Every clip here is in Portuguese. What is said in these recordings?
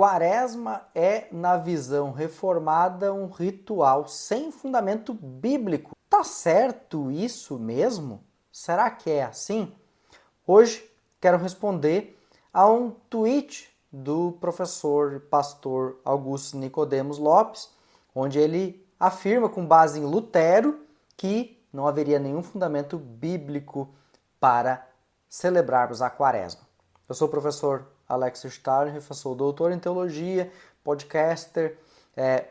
Quaresma é, na visão reformada, um ritual sem fundamento bíblico. Tá certo isso mesmo? Será que é assim? Hoje quero responder a um tweet do professor pastor Augusto Nicodemos Lopes, onde ele afirma, com base em Lutero, que não haveria nenhum fundamento bíblico para celebrarmos a Quaresma. Eu sou o professor Alex Starner, sou doutor em teologia, podcaster,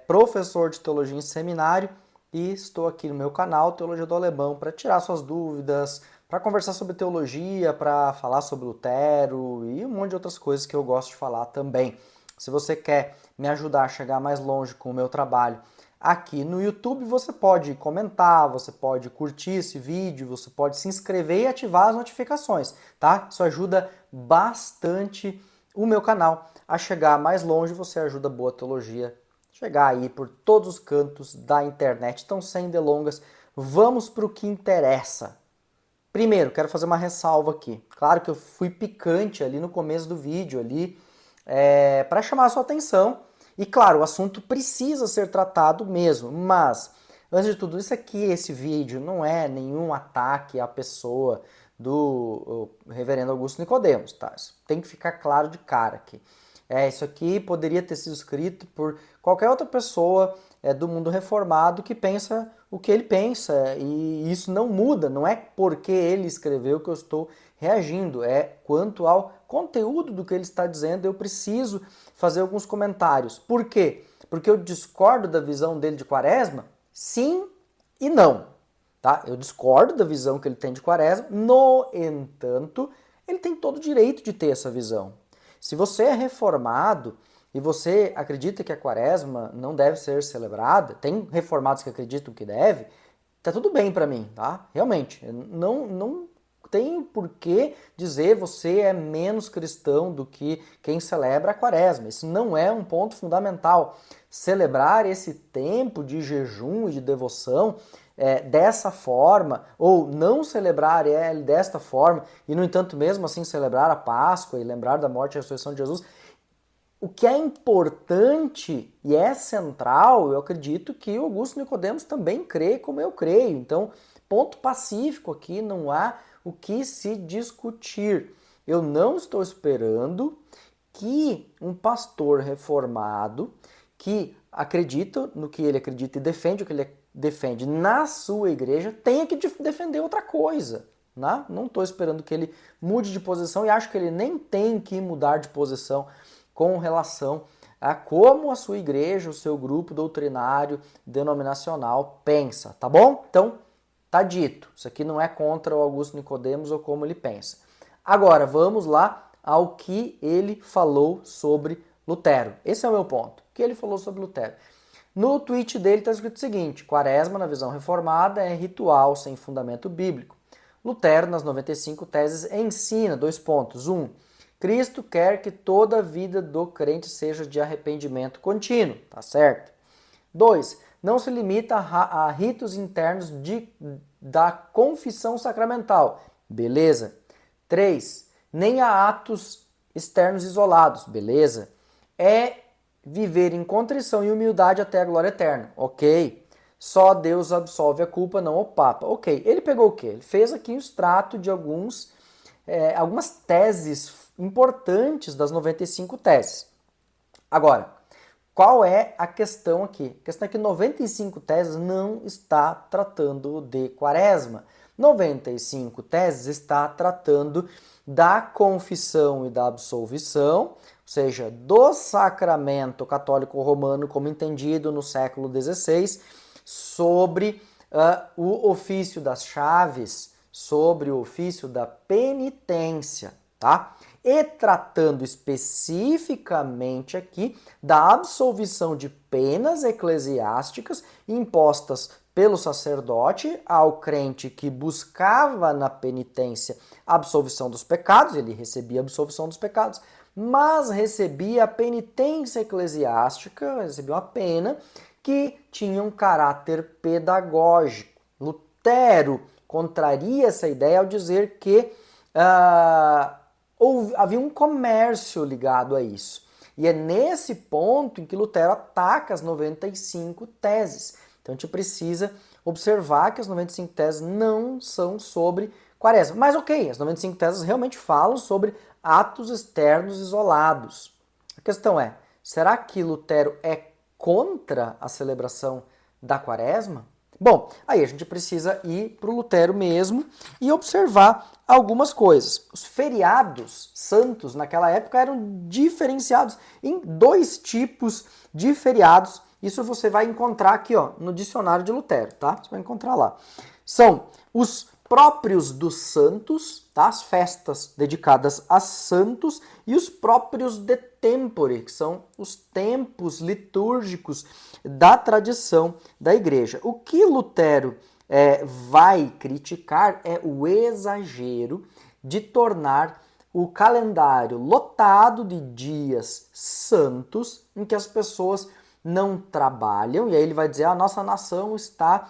professor de teologia em seminário e estou aqui no meu canal Teologia do Alemão para tirar suas dúvidas, para conversar sobre teologia, para falar sobre Lutero e um monte de outras coisas que eu gosto de falar também. Se você quer me ajudar a chegar mais longe com o meu trabalho aqui no YouTube, você pode comentar, você pode curtir esse vídeo, você pode se inscrever e ativar as notificações, tá? Isso ajuda bastante o meu canal a chegar mais longe, você ajuda a Boa Teologia a chegar aí por todos os cantos da internet. Então, sem delongas, vamos para o que interessa. Primeiro, quero fazer uma ressalva aqui. Claro que eu fui picante ali no começo do vídeo ali, para chamar a sua atenção. E claro, o assunto precisa ser tratado mesmo, mas antes de tudo isso aqui, esse vídeo não é nenhum ataque à pessoa do reverendo Augusto Nicodemos, tá? Isso tem que ficar claro de cara aqui. Isso aqui poderia ter sido escrito por qualquer outra pessoa do mundo reformado que pensa o que ele pensa, e isso não muda, não é porque ele escreveu que eu estou reagindo, é quanto ao conteúdo do que ele está dizendo, eu preciso fazer alguns comentários. Por quê? Porque eu discordo da visão dele de Quaresma? Sim e não. Tá? Eu discordo da visão que ele tem de Quaresma, no entanto, ele tem todo o direito de ter essa visão. Se você é reformado e você acredita que a Quaresma não deve ser celebrada, tem reformados que acreditam que deve, tá tudo bem para mim, tá? Realmente, não tem por que dizer você é menos cristão do que quem celebra a Quaresma. Isso não é um ponto fundamental. Celebrar esse tempo de jejum e de devoção dessa forma, ou não celebrar ele desta forma, e no entanto mesmo assim celebrar a Páscoa e lembrar da morte e ressurreição de Jesus, o que é importante e é central, eu acredito que o Augusto Nicodemos também crê como eu creio. Então, ponto pacífico aqui, não há o que se discutir. Eu não estou esperando que um pastor reformado que acredita no que ele acredita e defende o que ele defende na sua igreja tenha que defender outra coisa. Né? Não estou esperando que ele mude de posição e acho que ele nem tem que mudar de posição com relação a como a sua igreja, o seu grupo doutrinário denominacional pensa, tá bom? Então, tá dito. Isso aqui não é contra o Augusto Nicodemos ou como ele pensa. Agora, vamos lá ao que ele falou sobre Lutero. Esse é o meu ponto. O que ele falou sobre Lutero? No tweet dele está escrito o seguinte: Quaresma, na visão reformada, é ritual sem fundamento bíblico. Lutero, nas 95 teses, ensina, 2 pontos. 1. Cristo quer que toda a vida do crente seja de arrependimento contínuo, tá certo? 2. Não se limita a ritos internos da confissão sacramental, beleza? 3. Nem a atos externos isolados, beleza? É viver em contrição e humildade até a glória eterna, ok? Só Deus absolve a culpa, não o Papa, ok. Ele pegou o quê? Ele fez aqui um extrato de algumas teses importantes das 95 teses. Agora, qual é a questão aqui? A questão é que 95 teses não está tratando de Quaresma. 95 teses está tratando da confissão e da absolvição, ou seja, do sacramento católico romano como entendido no século XVI, sobre o ofício das chaves, sobre o ofício da penitência, tá? E tratando especificamente aqui da absolvição de penas eclesiásticas impostas pelo sacerdote ao crente que buscava na penitência a absolvição dos pecados, ele recebia a absolvição dos pecados, mas recebia a penitência eclesiástica, recebia uma pena que tinha um caráter pedagógico. Lutero contraria essa ideia ao dizer que havia um comércio ligado a isso. E é nesse ponto em que Lutero ataca as 95 teses. Então a gente precisa observar que as 95 teses não são sobre quaresma. Mas ok, as 95 teses realmente falam sobre atos externos isolados. A questão é, será que Lutero é contra a celebração da quaresma? Bom, aí a gente precisa ir para o Lutero mesmo e observar algumas coisas. Os feriados santos naquela época eram diferenciados em dois tipos de feriados. Isso você vai encontrar aqui, ó, no dicionário de Lutero, tá? Você vai encontrar lá. São os próprios dos santos, tá? As festas dedicadas a santos, e os próprios de tempore, que são os tempos litúrgicos da tradição da igreja. O que Lutero vai criticar é o exagero de tornar o calendário lotado de dias santos em que as pessoas não trabalham, e aí ele vai dizer a nossa nação está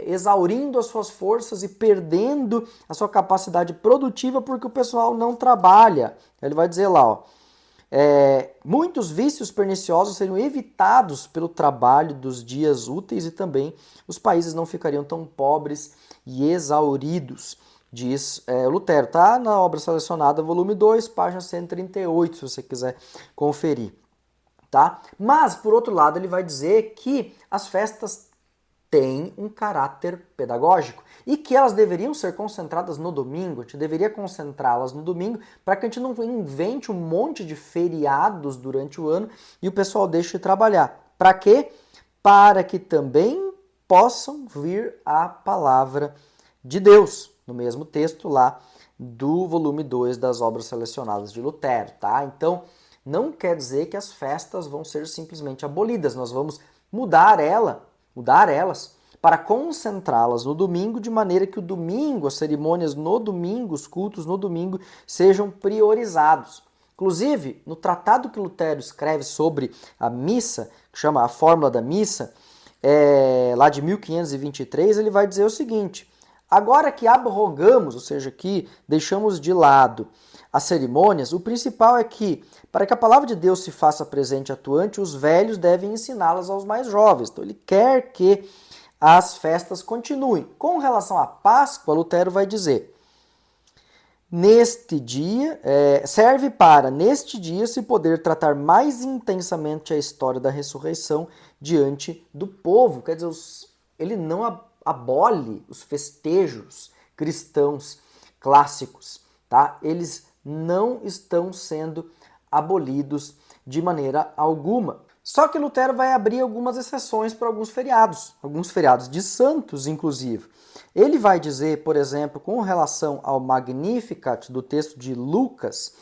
exaurindo as suas forças e perdendo a sua capacidade produtiva porque o pessoal não trabalha. Ele vai dizer lá, ó, muitos vícios perniciosos seriam evitados pelo trabalho dos dias úteis e também os países não ficariam tão pobres e exauridos, diz Lutero. Tá na obra selecionada, volume 2, página 138, se você quiser conferir. Tá? Mas, por outro lado, ele vai dizer que as festas têm um caráter pedagógico e que elas deveriam ser concentradas no domingo. A gente deveria concentrá-las no domingo para que a gente não invente um monte de feriados durante o ano e o pessoal deixe de trabalhar. Para quê? Para que também possam vir a palavra de Deus, no mesmo texto lá do volume 2 das obras selecionadas de Lutero, tá? Então, não quer dizer que as festas vão ser simplesmente abolidas, nós vamos mudar elas para concentrá-las no domingo, de maneira que o domingo, as cerimônias no domingo, os cultos no domingo, sejam priorizados. Inclusive, no tratado que Lutero escreve sobre a missa, que chama A Fórmula da Missa, lá de 1523, ele vai dizer o seguinte: agora que abrogamos, ou seja, que deixamos de lado as cerimônias, o principal é que, para que a palavra de Deus se faça presente e atuante, os velhos devem ensiná-las aos mais jovens. Então ele quer que as festas continuem. Com relação à Páscoa, Lutero vai dizer: neste dia, serve para, neste dia, se poder tratar mais intensamente a história da ressurreição diante do povo. Quer dizer, ele não abole os festejos cristãos clássicos, tá? Eles não estão sendo abolidos de maneira alguma. Só que Lutero vai abrir algumas exceções para alguns feriados de santos, inclusive. Ele vai dizer, por exemplo, com relação ao Magnificat do texto de Lucas,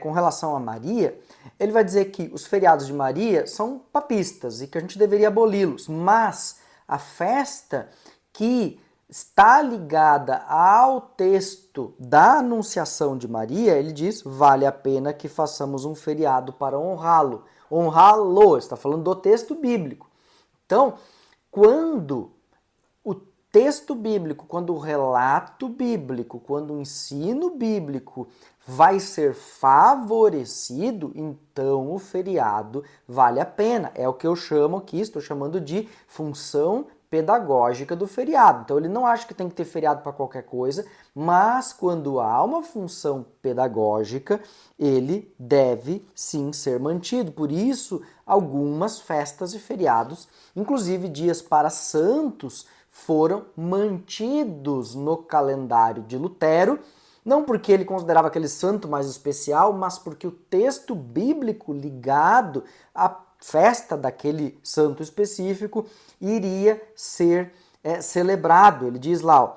com relação a Maria, ele vai dizer que os feriados de Maria são papistas e que a gente deveria aboli-los, mas a festa que está ligada ao texto da Anunciação de Maria, ele diz, vale a pena que façamos um feriado para honrá-lo. Honrá-lo, está falando do texto bíblico. Então, quando o texto bíblico, quando o relato bíblico, quando o ensino bíblico vai ser favorecido, então o feriado vale a pena. É o que eu chamo aqui, estou chamando de função pedagógica do feriado. Então ele não acha que tem que ter feriado para qualquer coisa, mas quando há uma função pedagógica, ele deve sim ser mantido. Por isso, algumas festas e feriados, inclusive dias para santos, foram mantidos no calendário de Lutero, não porque ele considerava aquele santo mais especial, mas porque o texto bíblico ligado à festa daquele santo específico iria ser celebrado. Ele diz lá, ó,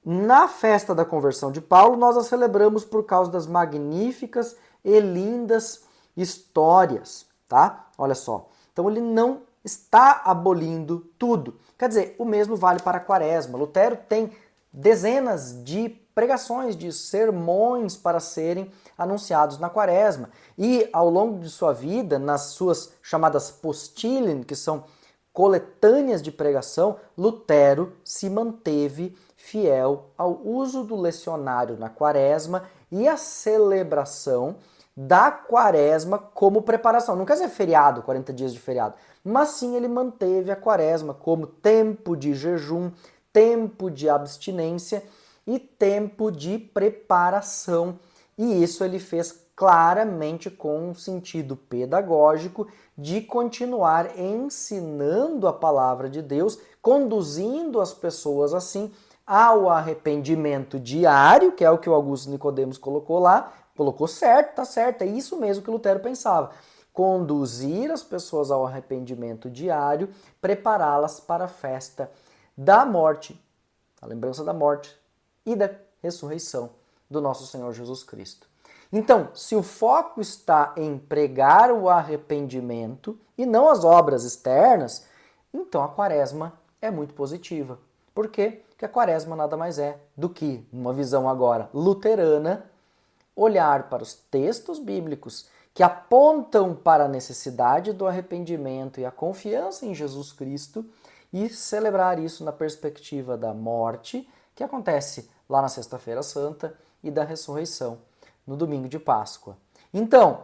na festa da conversão de Paulo, nós a celebramos por causa das magníficas e lindas histórias, tá? Olha só. Então ele não está abolindo tudo. Quer dizer, o mesmo vale para a Quaresma. Lutero tem dezenas de pregações, de sermões para serem anunciados na Quaresma. E ao longo de sua vida, nas suas chamadas Postillen, que são coletâneas de pregação, Lutero se manteve fiel ao uso do lecionário na Quaresma e à celebração da quaresma como preparação. Não quer dizer feriado, 40 dias de feriado, mas sim ele manteve a quaresma como tempo de jejum, tempo de abstinência e tempo de preparação. E isso ele fez claramente com um sentido pedagógico de continuar ensinando a palavra de Deus, conduzindo as pessoas assim ao arrependimento diário, que é o que o Augusto Nicodemos colocou lá, colocou certo, tá certo, é isso mesmo que Lutero pensava. Conduzir as pessoas ao arrependimento diário, prepará-las para a festa da morte, a lembrança da morte e da ressurreição do nosso Senhor Jesus Cristo. Então, se o foco está em pregar o arrependimento e não as obras externas, então a quaresma é muito positiva. Por quê? Porque a quaresma nada mais é do que, numa visão agora luterana, olhar para os textos bíblicos que apontam para a necessidade do arrependimento e a confiança em Jesus Cristo e celebrar isso na perspectiva da morte, que acontece lá na Sexta-feira Santa, e da ressurreição no domingo de Páscoa. Então,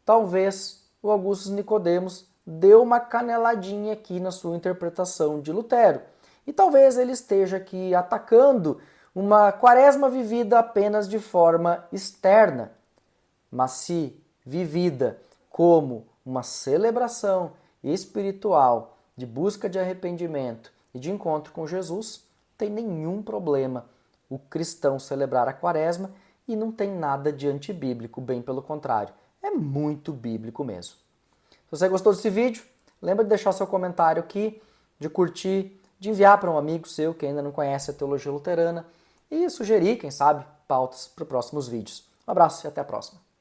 talvez o Augusto Nicodemos deu uma caneladinha aqui na sua interpretação de Lutero. E talvez ele esteja aqui atacando uma quaresma vivida apenas de forma externa, mas se vivida como uma celebração espiritual de busca de arrependimento e de encontro com Jesus, não tem nenhum problema o cristão celebrar a quaresma e não tem nada de antibíblico, bem pelo contrário. É muito bíblico mesmo. Se você gostou desse vídeo, lembra de deixar seu comentário aqui, de curtir, de enviar para um amigo seu que ainda não conhece a teologia luterana e sugerir, quem sabe, pautas para os próximos vídeos. Um abraço e até a próxima.